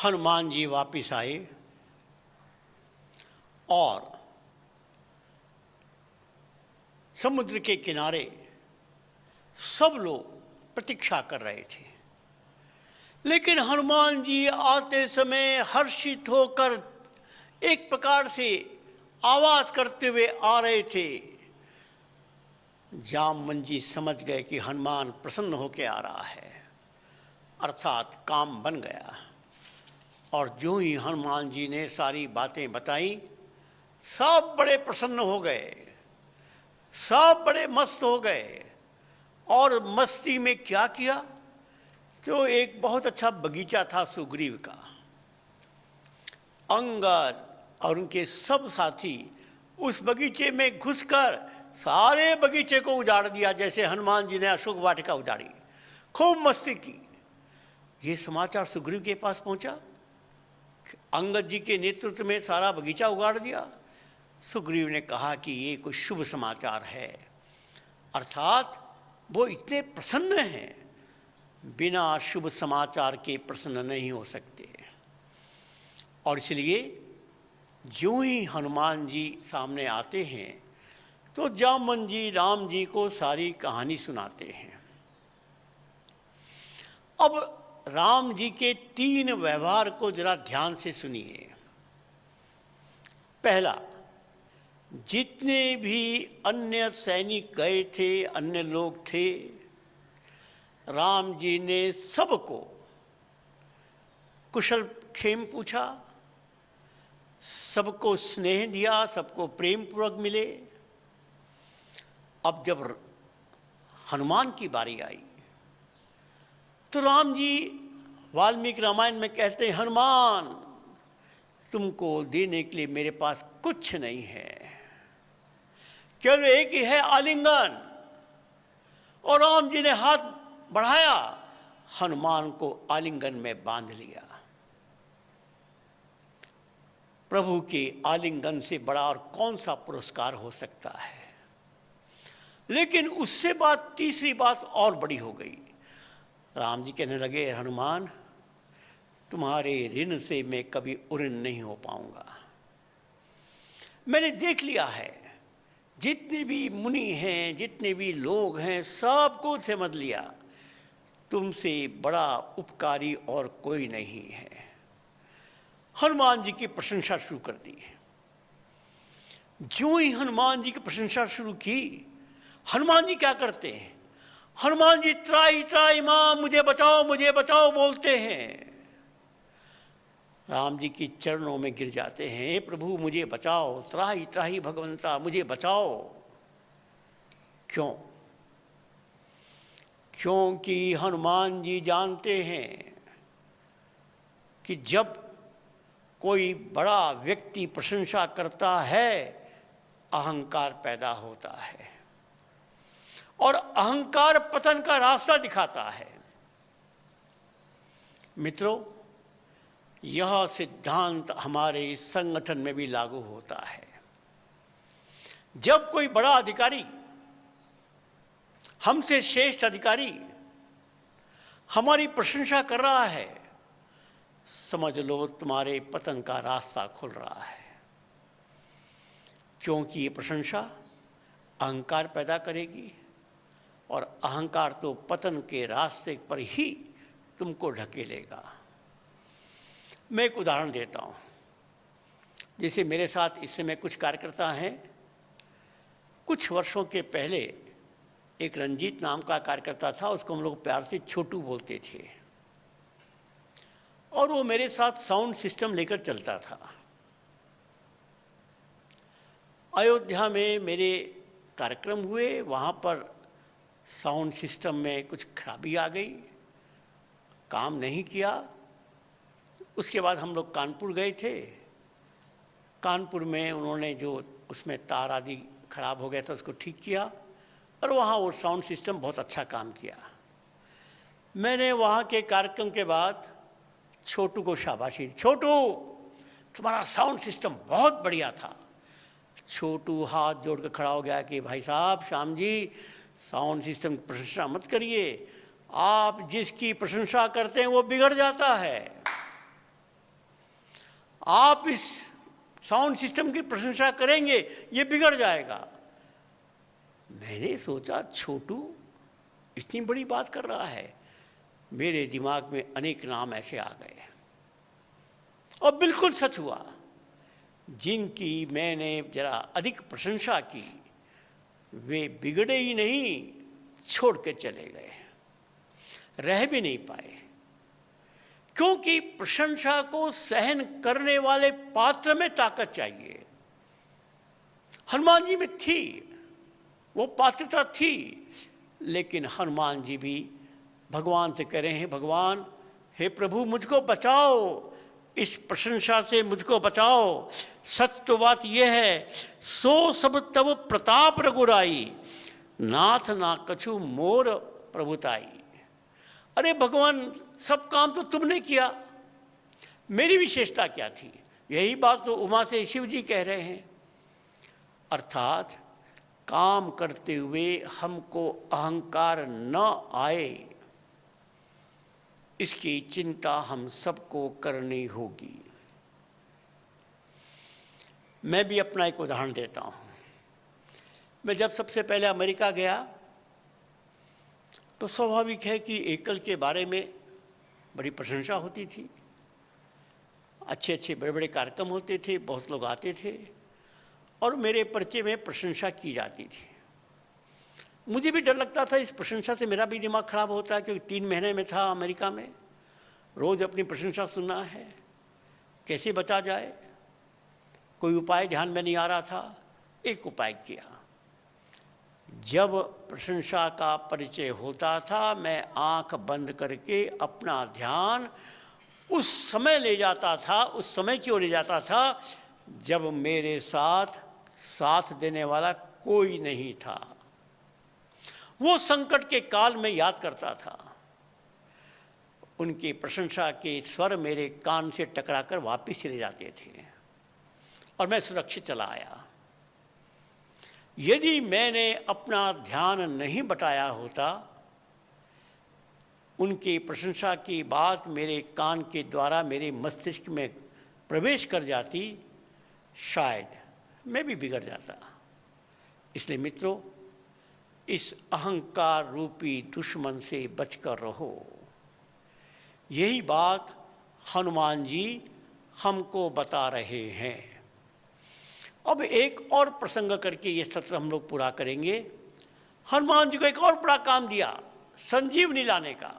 हनुमान जी वापिस आए और समुद्र के किनारे सब लोग प्रतीक्षा कर रहे थे। लेकिन हनुमान जी आते समय हर्षित होकर एक प्रकार से आवाज करते हुए आ रहे थे। जामवन जी समझ गए कि हनुमान प्रसन्न होकर आ रहा है, अर्थात काम बन गया। और जो ही हनुमान जी ने सारी बातें बताई, सब बड़े प्रसन्न हो गए। सब बड़े मस्त हो गए और मस्ती में क्या किया, तो एक बहुत अच्छा बगीचा था सुग्रीव का। अंगद और उनके सब साथी उस बगीचे में घुसकर सारे बगीचे को उजाड़ दिया, जैसे हनुमान जी ने अशोक वाटिका उजाड़ी। खूब मस्ती की। ये समाचार सुग्रीव के पास पहुंचा, अंगद जी के नेतृत्व में सारा बगीचा उगाड़ दिया। सुग्रीव ने कहा कि ये कुछ शुभ समाचार है, अर्थात वो इतने प्रसन्न हैं, बिना शुभ समाचार के प्रसन्न नहीं हो सकते। और इसलिए जो ही हनुमान जी सामने आते हैं तो जामन जी राम जी को सारी कहानी सुनाते हैं। अब राम जी के 3 व्यवहार को जरा ध्यान से सुनिए। पहला, जितने भी अन्य सैनिक गए थे, अन्य लोग थे, राम जी ने सबको कुशल क्षेम पूछा, सबको स्नेह दिया, सबको प्रेम पूर्वक मिले। अब जब हनुमान की बारी आई तो राम जी वाल्मीकि रामायण में कहते हैं, हनुमान तुमको देने के लिए मेरे पास कुछ नहीं है, केवल एक ही है, आलिंगन। और राम जी ने हाथ बढ़ाया, हनुमान को आलिंगन में बांध लिया। प्रभु के आलिंगन से बड़ा और कौन सा पुरस्कार हो सकता है। लेकिन उससे बात, तीसरी बात और बड़ी हो गई। राम जी कहने लगे, हनुमान तुम्हारे ऋण से मैं कभी उऋण नहीं हो पाऊंगा। मैंने देख लिया है, जितने भी मुनि हैं, जितने भी लोग हैं, सबको समझ लिया, तुमसे बड़ा उपकारी और कोई नहीं है। हनुमान जी की प्रशंसा शुरू कर दी। जो ही हनुमान जी की प्रशंसा शुरू की, हनुमान जी क्या करते हैं, हनुमान जी त्राही त्राही मां मुझे बचाओ बोलते हैं। राम जी की चरणों में गिर जाते हैं, हे प्रभु मुझे बचाओ, त्राही त्राही भगवंता मुझे बचाओ। क्यों? क्योंकि हनुमान जी जानते हैं कि जब कोई बड़ा व्यक्ति प्रशंसा करता है, अहंकार पैदा होता है और अहंकार पतन का रास्ता दिखाता है। मित्रों, यह सिद्धांत हमारे संगठन में भी लागू होता है। जब कोई बड़ा अधिकारी, हमसे श्रेष्ठ अधिकारी हमारी प्रशंसा कर रहा है, समझ लो तुम्हारे पतन का रास्ता खुल रहा है। क्योंकि ये प्रशंसा अहंकार पैदा करेगी और अहंकार तो पतन के रास्ते पर ही तुमको ढकेलेगा। मैं एक उदाहरण देता हूँ। जैसे मेरे साथ इस समय कुछ कार्यकर्ता हैं। कुछ वर्षों के पहले एक रंजीत नाम का कार्यकर्ता था, उसको हम लोग प्यार से छोटू बोलते थे, और वो मेरे साथ साउंड सिस्टम लेकर चलता था। अयोध्या में मेरे कार्यक्रम हुए, वहाँ पर साउंड सिस्टम में कुछ खराबी आ गई, काम नहीं किया। उसके बाद हम लोग कानपुर गए थे। कानपुर में उन्होंने जो उसमें तार आदि खराब हो गया था उसको ठीक किया, और वहाँ वो साउंड सिस्टम बहुत अच्छा काम किया। मैंने वहाँ के कार्यक्रम के बाद छोटू को शाबाशी, छोटू तुम्हारा साउंड सिस्टम बहुत बढ़िया था। छोटू हाथ जोड़ कर खड़ा हो गया कि भाई साहब, श्याम जी, साउंड सिस्टम की प्रशंसा मत करिए, आप जिसकी प्रशंसा करते हैं वो बिगड़ जाता है। आप इस साउंड सिस्टम की प्रशंसा करेंगे, ये बिगड़ जाएगा। मैंने सोचा छोटू इतनी बड़ी बात कर रहा है। मेरे दिमाग में अनेक नाम ऐसे आ गए, और बिल्कुल सच हुआ। जिनकी मैंने जरा अधिक प्रशंसा की, वे बिगड़े ही नहीं, छोड़ के चले गए, रह भी नहीं पाए। क्योंकि प्रशंसा को सहन करने वाले पात्र में ताकत चाहिए। हनुमान जी में थी, वो पात्रता थी, लेकिन हनुमान जी भी भगवान से कह रहे हैं, भगवान हे प्रभु मुझको बचाओ, इस प्रशंसा से मुझको बचाओ। सच तो बात यह है, सो सब तब प्रताप रघुराई, नाथ ना कछु मोर प्रभुताई। अरे भगवान, सब काम तो तुमने किया, मेरी विशेषता क्या थी? यही बात तो उमा से शिव जी कह रहे हैं। अर्थात काम करते हुए हमको अहंकार न आए, इसकी चिंता हम सबको करनी होगी। मैं भी अपना एक उदाहरण देता हूँ। मैं जब सबसे पहले अमेरिका गया तो स्वाभाविक है कि एकल के बारे में बड़ी प्रशंसा होती थी, अच्छे अच्छे बड़े बड़े कार्यक्रम होते थे, बहुत लोग आते थे और मेरे परिचय में प्रशंसा की जाती थी। मुझे भी डर लगता था इस प्रशंसा से मेरा भी दिमाग खराब होता है, क्योंकि 3 महीने में था अमेरिका में, रोज़ अपनी प्रशंसा सुनना है, कैसे बचा जाए, कोई उपाय ध्यान में नहीं आ रहा था। एक उपाय किया, जब प्रशंसा का परिचय होता था मैं आंख बंद करके अपना ध्यान उस समय ले जाता था, उस समय की ओर ले जाता था जब मेरे साथ देने वाला कोई नहीं था। वो संकट के काल में याद करता था, उनकी प्रशंसा के स्वर मेरे कान से टकराकर वापस चले जाते थे और मैं सुरक्षित चला आया। यदि मैंने अपना ध्यान नहीं बटाया होता, उनकी प्रशंसा की बात मेरे कान के द्वारा मेरे मस्तिष्क में प्रवेश कर जाती, शायद मैं भी बिगड़ जाता। इसलिए मित्रों, इस अहंकार रूपी दुश्मन से बचकर रहो। यही बात हनुमान जी हमको बता रहे हैं। अब एक और प्रसंग करके ये सत्र हम लोग पूरा करेंगे। हनुमान जी को एक और बड़ा काम दिया, संजीवनी लाने का।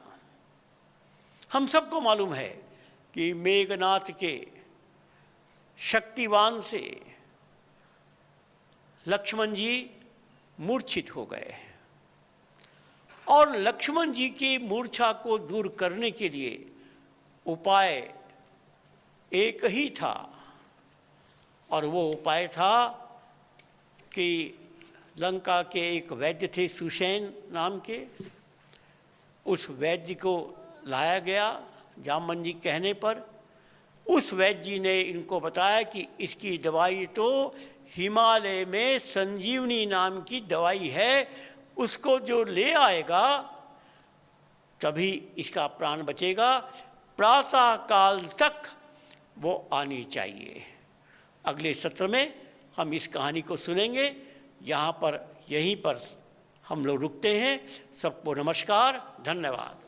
हम सबको मालूम है कि मेघनाथ के शक्तिवान से लक्ष्मण जी मूर्छित हो गए और लक्ष्मण जी की मूर्छा को दूर करने के लिए उपाय एक ही था, और वो उपाय था कि लंका के एक वैद्य थे सुषेण नाम के, उस वैद्य को लाया गया जामवन जी कहने पर। उस वैद्य जी ने इनको बताया कि इसकी दवाई तो हिमालय में संजीवनी नाम की दवाई है, उसको जो ले आएगा तभी इसका प्राण बचेगा, प्रातः काल तक वो आनी चाहिए। अगले सत्र में हम इस कहानी को सुनेंगे। यहीं पर हम लोग रुकते हैं। सबको नमस्कार, धन्यवाद।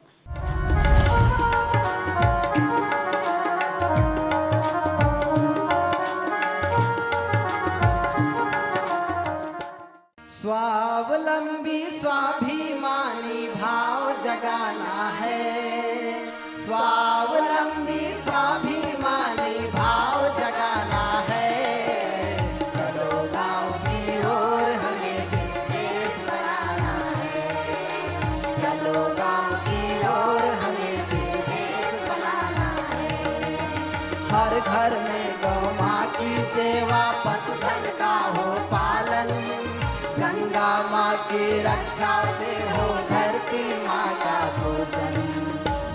स्वावलंबी स्वाभिमानी भाव जगाना है, स्वावलंबी स्वाभिमानी भाव जगाना है। चलो गाँव की ओर हमें देश बनाना है, चलो गाँव की ओर हमें देश बनाना है। हर घर में गौ माँ की सेवा, पशुधन का हो पालन, गंगा माँ की रक्षा से हो धरती माँ का पोषण।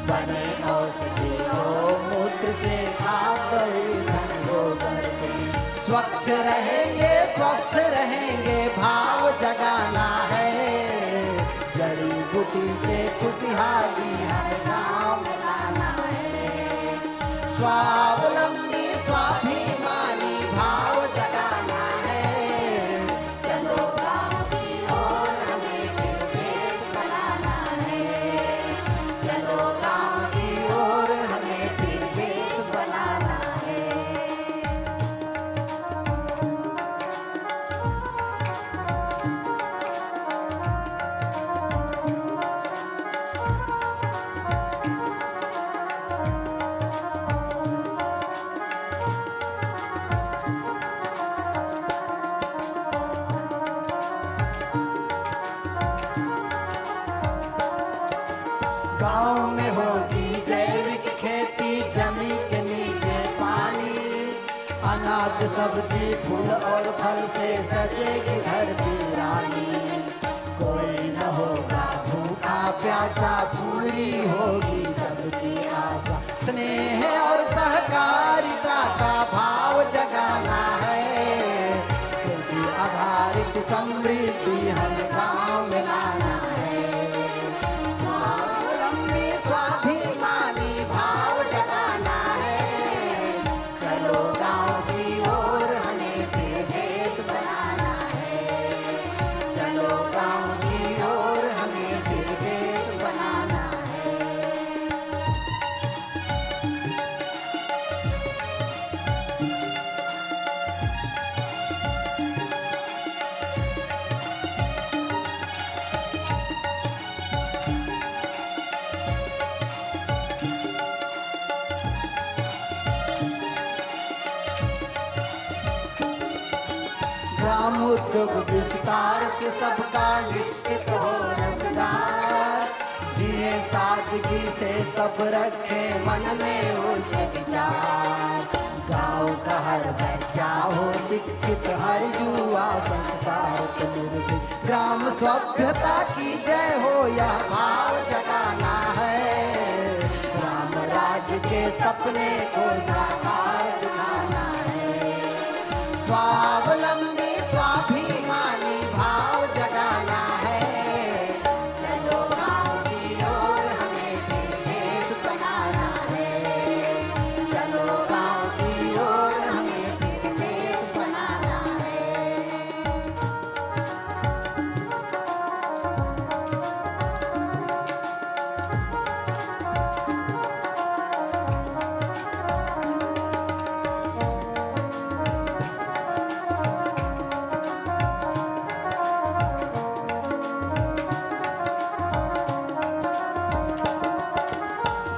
बने औषधि गौमूत्र से, खाद ईंधन गोबर से, स्वच्छ रहेंगे स्वस्थ रहेंगे भाव जगाना है। जड़ी बूटी से खुशहाली हर गाँव में लाना है। स्वावलंबी स्वाभिमानी भाव जगाना है। चलो गाँव की ओर हमें फिर देश बनाना है, चलो गाँव की ओर हमें फिर देश बनाना है। गांव में होगी जैविक खेती, जमीन के नीचे पानी, अनाज सब्जी फूल और फल से सजेगी धरती रानी। कोई न होगा भूखा प्यासा, पूरी होगी सबकी आशा। स्नेह और सहकारिता का भाव जगाना है, कृषि आधारित समृद्धि हम गांव में लाना है। स्वावलंबी स्वाभिमानी भाव जगाना है, चलो गांव की ओर हमें फिर देश बनाना है। चलो गांव की ओर हमें फिर देश बनाना है। ग्राम उद्योग विस्तार से सबका निश्चित हो रोजगार, जिए सादगी से सब रखे मन में उच्च विचार। गाँव का हर बच्चा हो शिक्षित, हर युवा संस्कार सुरक्षित। ग्राम सभ्यता की जय हो यह भाव जगाना है, राम राज्य के सपने को साकार दिखाना है। स्वावलंबी स्वाभिमानी भाव जगाना है, चलो गांव की ओर हमें फिर देश बनाना है। चलो गांव की ओर हमें फिर देश बनाना है।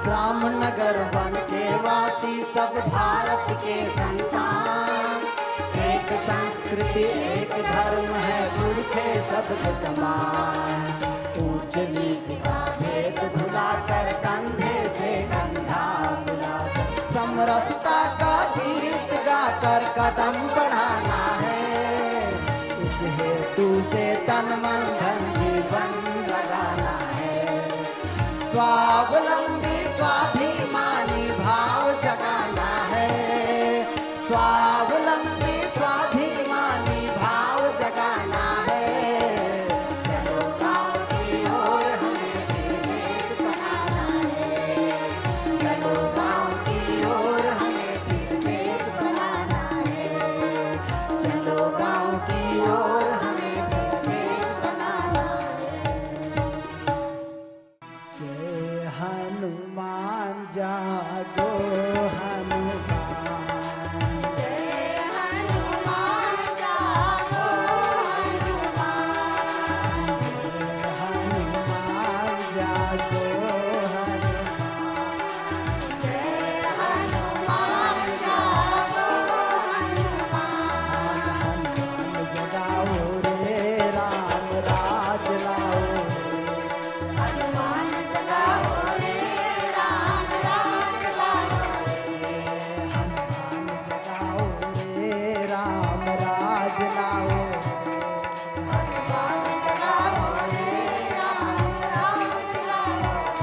ग्राम नगर वन के वासी सब भारत के संतान, एक संस्कृति एक धर्म है, पुरखे सबके समान। ऊंच नीच का भेद भुलाकर, कंधे से कंधा मिलाकर, समरसता का गीत गाकर कदम बढ़ाना है। इस हेतु से तन मन धन जीवन लगाना है। स्वावलंबी स्वाभिमानी भाव जगाना है, स्वावलंबी स्वाभिमानी भाव जगाना है। चलो गांव की ओर हमें फिर देश बनाना है। चलो गांव की ओर हमें फिर देश बनाना है। चलो गांव की ओर हमें फिर देश बनाना है। जय हनुमान जागो हनुमान, जय हनुमान जागो हनुमान, जय हनुमान जागो हनुमान। जय हनुमान जागो हनुमान। हनुमान जगाओ रे राम राज लाओ रे। हनुमान जगाओ रे राम राज लाओ रे। हनुमान जगाओ रे राम राज लाओ रे। हनुमान जगाओ रे राम राज लाओ रे।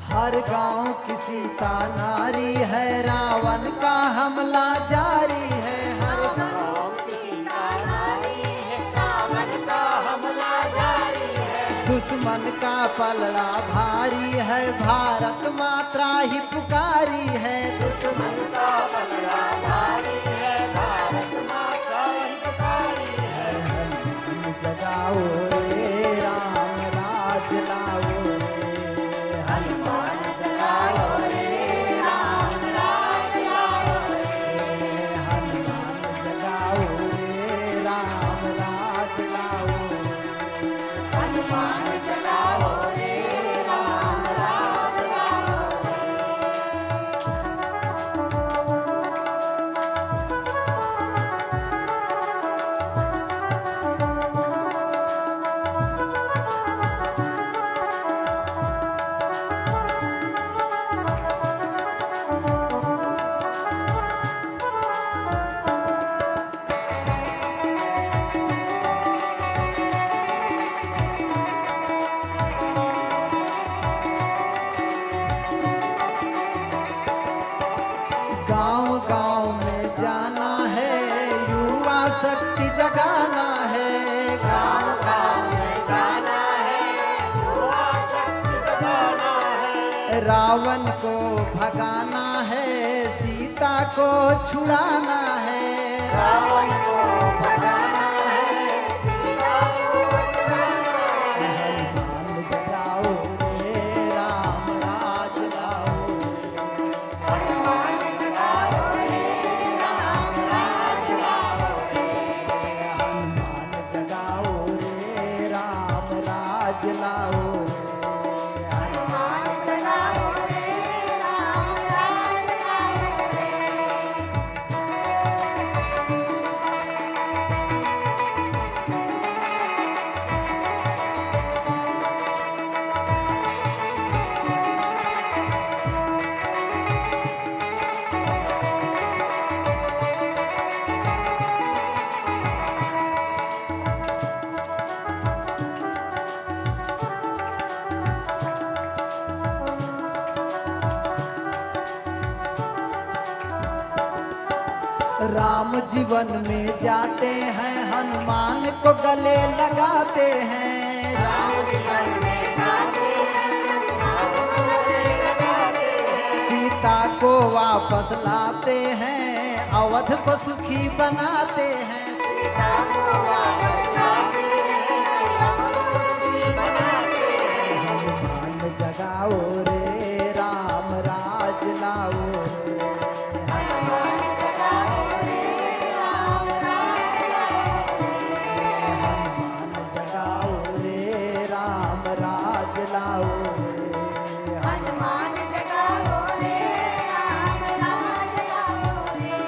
हर गांव की सीता नारी है, रावण का हमला जारी है। हर गांव सीता नारी है, रावण का हमला जारी है। दुश्मन का पलड़ा भारी है, भारत माता ही पुकारी है। दुश्मन का पलड़ा भारी है, भारत माता ही पुकारी है। हनुमान जगाओ रे राम राज लाओ रे। हनुमान जगाओ रे राम राज लाओ रे। हनुमान जगाओ शक्ति जगाना है। गाँव गाँव में जाना है, युवा शक्ति जगाना है। रावण को भगाना है, सीता को छुड़ाना है। रावण को भगाना है, सीता को छुड़ाना है। हनुमान जगाओ रे, राम राज लाओ रे। हनुमान जगाओ रे, राम राज लाओ रे। हनुमान जगाओ रे, राम राज लाओ रे। हनुमान जगाओ रे, राम राज लाओ रे। राम जीवन में जाते हैं, हनुमान को गले लगाते हैं। राम जीवन में जाते हैं, हनुमान को गले लगाते हैं। सीता को वापस लाते हैं, अवध को सुखी बनाते हैं। सीता को वापस लाते हैं, अवध को सुखी बनाते हैं। हनुमान जगाओ रे, राम राज लाओ रे। हनुमान जगाओ रे, राम राज लाओ रे। हनुमान जगाओ रे, राम राज लाओ रे। हनुमान जगाओ रे, राम राज लाओ रे।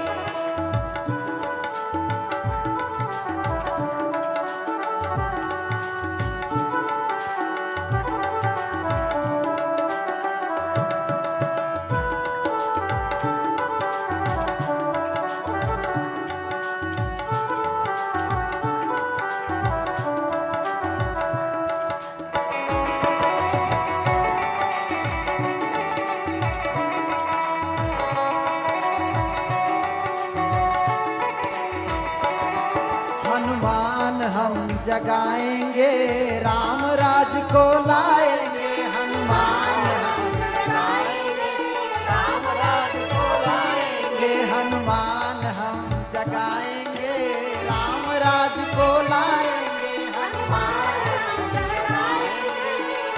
हनुमान हम जगाएंगे, राम राज को लाएंगे। हनुमान हम जगाएंगे, राम राज को लाएंगे। हनुमान हम जगाएंगे, राम राज को लाएंगे। हनुमान हम जगाएंगे,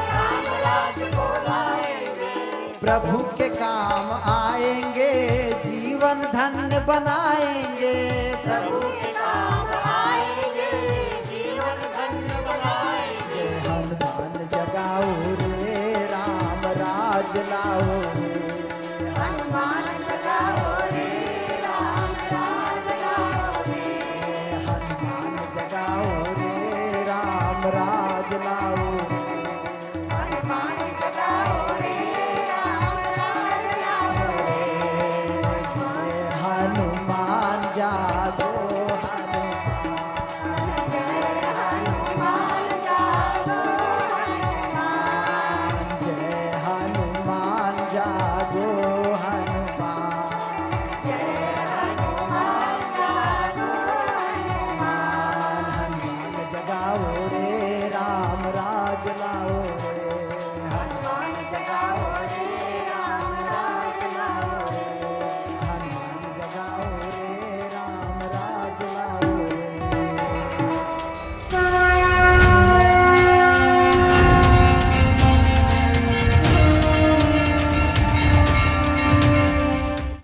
राम राज को लाएंगे। प्रभु के काम आएंगे, जीवन धन्य बनाएंगे। प्रभु के काम आएंगे, जीवन धन्य बनाएंगे। हनुमान जगाओ रे, राम राज लाओ रे। हनुमान जगाओ रे, राम राज लाओ रे। हनुमान जगाओ रे, राम राज लाओ रे। हनुमान जगाओ रे, राम राज लाओ रे। जय हनुमान जा